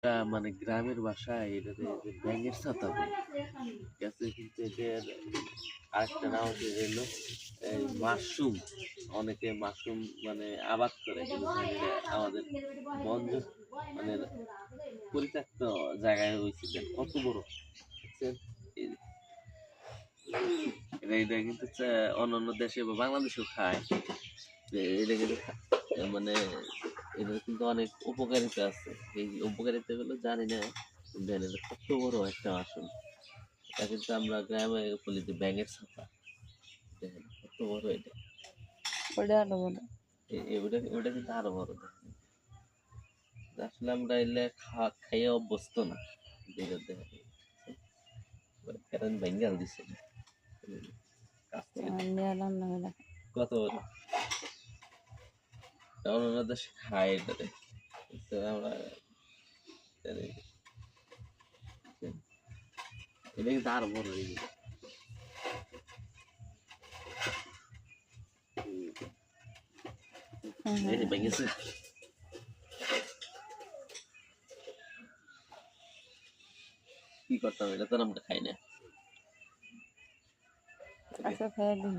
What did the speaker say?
মানে গ্রামের ভাষায় এটাতে যে ব্যাঙের ছাতা বলে। ঠিক আছে, কিন্তু এটার আরেকটা নাম হচ্ছে হলো এই মাশরুম। অনেকে মাশরুম মানে আবাদ করে, কিন্তু জানি না আমাদের বন্ধ মানে পরিত্যক্ত জায়গায় হয়েছে কত বড় দেখছেন? এই- এটা কিন্তু অন্যান্য দেশে বা বাংলাদেশেও খায়। এটা কিন্তু মানে এটার কিন্তু অনেক উপকারিতা আছে। এই উপকারিতা গুলো জানি না, কিন্তু এটা কত বড় একটা আসন। এটা কিন্তু আমরা গ্রামে বলি যে ব্যাঙের ছাতা। দেখেন কত বড় এটা। ওটা আরো বড়। ওটা ওটা কিন্তু আরো বড়। দেখেন আসলে আমরা এলে খাইয়ে অভ্যস্ত না। যেটা দেখেন কারণ বেঙ্গাল দিছে কাছ থেকে নিয়ে রান্না করে কত বড়। অন্য দেশে খায় এটাতে, কিন্তু আমরা জানি না। এটা কিন্তু আরো বড় এই যে। এই যে ভেঙেছে। কি করতাম, এটা তো আমরা খাই না। আচ্ছা খেয়ে দিন।